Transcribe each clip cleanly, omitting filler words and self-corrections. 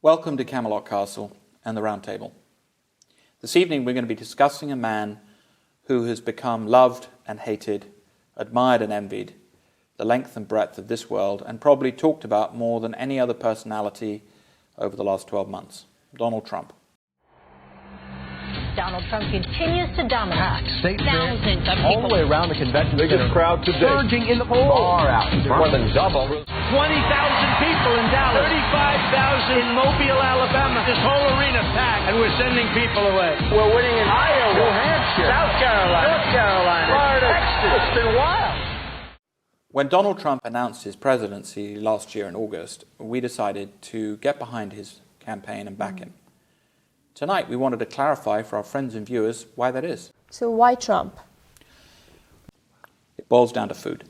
Welcome to Camelot Castle and the Round Table. This evening we're going to be discussing a man who has become loved and hated, admired and envied, the length and breadth of this world, and probably talked about more than any other personality over the last 12 months, Donald Trump. Donald Trump continues to dominate. Thousands of all people. the way around the convention Biggest center. crowd today. Surging in the polls. Far out. More than double. 20,000 people in Dallas. 35,000 in Mobile, Alabama. This whole arena packed, and we're sending people away. We're winning in Iowa, New Hampshire, South Carolina, North Carolina, Florida, Texas. It's been wild. When Donald Trump announced his presidency last year in August, we decided to get behind his campaign and back him. Tonight we wanted to clarify for our friends and viewers why that is. So why Trump? It boils down to food.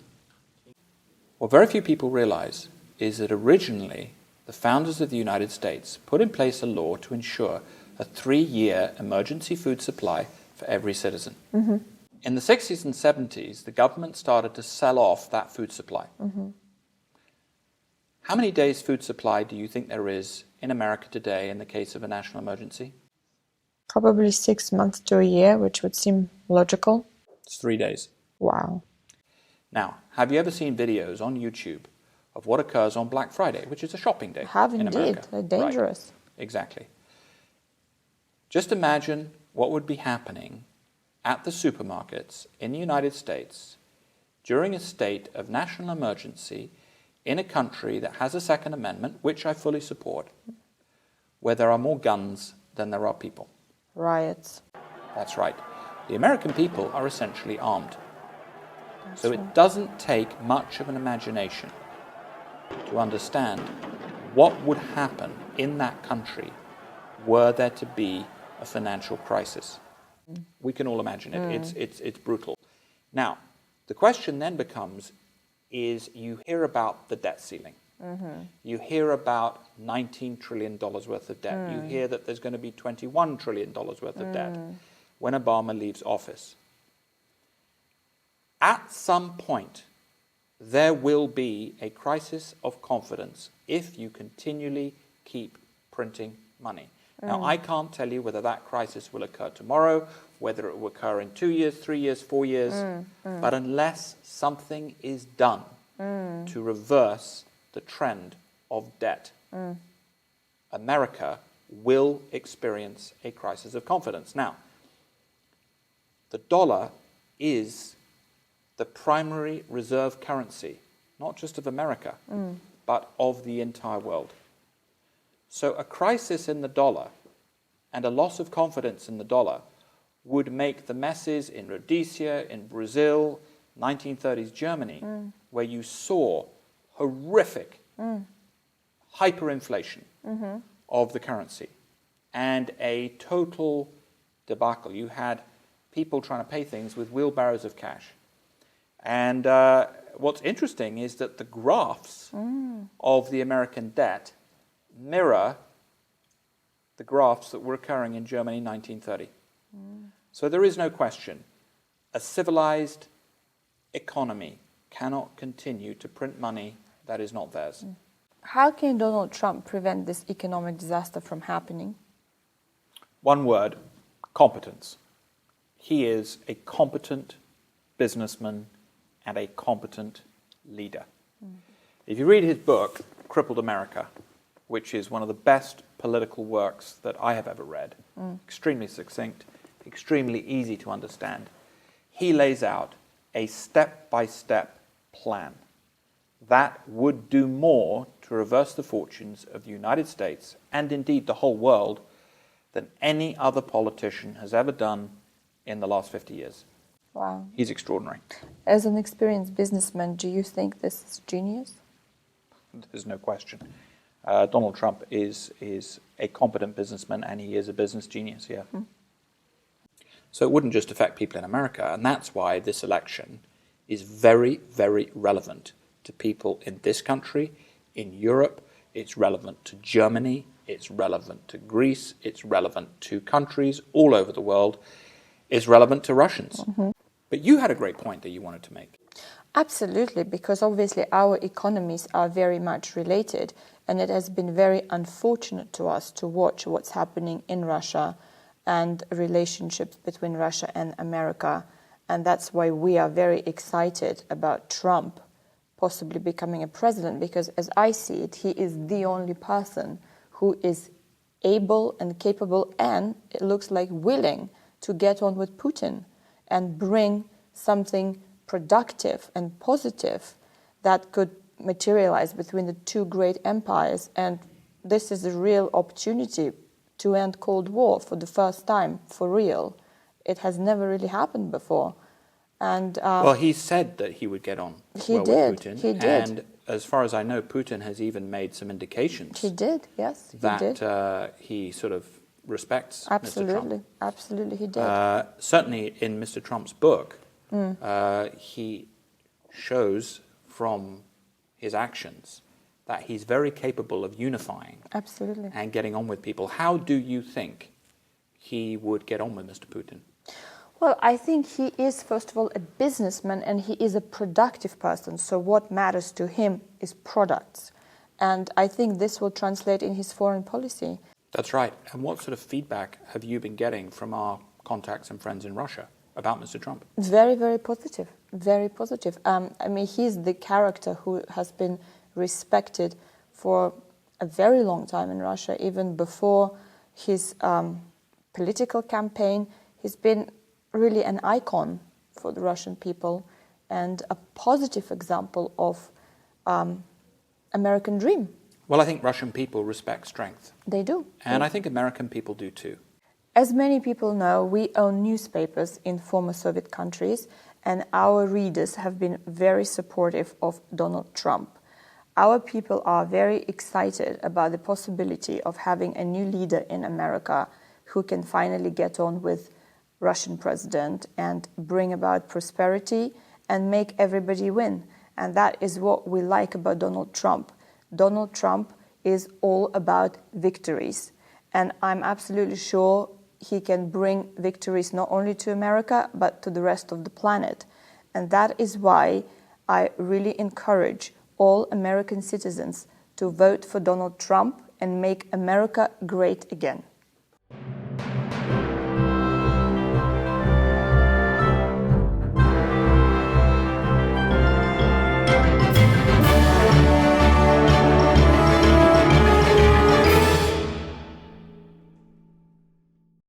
What very few people realize is that originally the founders of the United States put in place a law to ensure a 3-year emergency food supply for every citizen. Mm-hmm. In the 60s and 70s, the government started to sell off that food supply. Mm-hmm. How many days food supply do you think there is in America today in the case of a national emergency? Probably 6 months to a year, which would seem logical. It's 3 days. Wow. Now, have you ever seen videos on YouTube of what occurs on Black Friday, which is a shopping day Have in indeed. America? They're dangerous. Right. Exactly. Just imagine what would be happening at the supermarkets in the United States during a state of national emergency in a country that has a Second Amendment, which I fully support, where there are more guns than there are people. Riots. That's right. The American people are essentially armed. So right. it doesn't take much of an imagination to understand what would happen in that country were there to be a financial crisis. We can all imagine it. It's brutal. Now, the question then becomes, is you hear about the debt ceiling. Mm-hmm. You hear about $19 trillion worth of debt. You hear that there's going to be $21 trillion worth of debt when Obama leaves office. At some point, there will be a crisis of confidence if you continually keep printing money. Now, I can't tell you whether that crisis will occur tomorrow, whether it will occur in 2 years, 3 years, 4 years, but unless something is done to reverse the trend of debt, America will experience a crisis of confidence. Now, the dollar is the primary reserve currency, not just of America, but of the entire world. So a crisis in the dollar and a loss of confidence in the dollar would make the messes in Rhodesia, in Brazil, 1930s Germany, where you saw horrific hyperinflation of the currency and a total debacle. You had people trying to pay things with wheelbarrows of cash. And what's interesting is that the graphs of the American debt mirror the graphs that were occurring in Germany in 1930. So there is no question. A civilized economy cannot continue to print money that is not theirs. How can Donald Trump prevent this economic disaster from happening? One word, competence. He is a competent businessman and a competent leader. If you read his book, Crippled America, which is one of the best political works that I have ever read, extremely succinct, extremely easy to understand, he lays out a step-by-step plan that would do more to reverse the fortunes of the United States and indeed the whole world than any other politician has ever done in the last 50 years. Wow. He's extraordinary. As an experienced businessman, do you think this is genius? There's no question. Donald Trump is a competent businessman and he is a business genius, yeah. So it wouldn't just affect people in America, and that's why this election is very, very relevant to people in this country, in Europe. It's relevant to Germany, it's relevant to Greece, it's relevant to countries all over the world, it's relevant to Russians. But you had a great point that you wanted to make. Absolutely, because obviously our economies are very much related, and it has been very unfortunate to us to watch what's happening in Russia and relationships between Russia and America. And that's why we are very excited about Trump possibly becoming a president, because as I see it, he is the only person who is able and capable and, it looks like, willing to get on with Putin and bring something productive and positive that could materialize between the two great empires. And this is a real opportunity to end Cold War for the first time, for real. It has never really happened before. And well, he said that he would get on with Putin. He did. And as far as I know, Putin has even made some indications. He did, yes, he did. That he sort of respects Absolutely, Mr. Trump. absolutely he did. Certainly in Mr. Trump's book, he shows from his actions that he's very capable of unifying Absolutely. and getting on with people. How do you think he would get on with Mr. Putin? Well, I think he is, first of all, a businessman, and he is a productive person. So what matters to him is products. And I think this will translate in his foreign policy. That's right. And what sort of feedback have you been getting from our contacts and friends in Russia about Mr. Trump? Very, very positive. Very positive. I mean, he's the character who has been respected for a very long time in Russia, even before his political campaign. He's been really an icon for the Russian people and a positive example of American dream. Well, I think Russian people respect strength. They do. And I think American people do too. As many people know, we own newspapers in former Soviet countries, and our readers have been very supportive of Donald Trump. Our people are very excited about the possibility of having a new leader in America who can finally get on with Russian president and bring about prosperity and make everybody win. And that is what we like about Donald Trump. Donald Trump is all about victories. And I'm absolutely sure he can bring victories not only to America, but to the rest of the planet. And that is why I really encourage all American citizens to vote for Donald Trump and make America great again.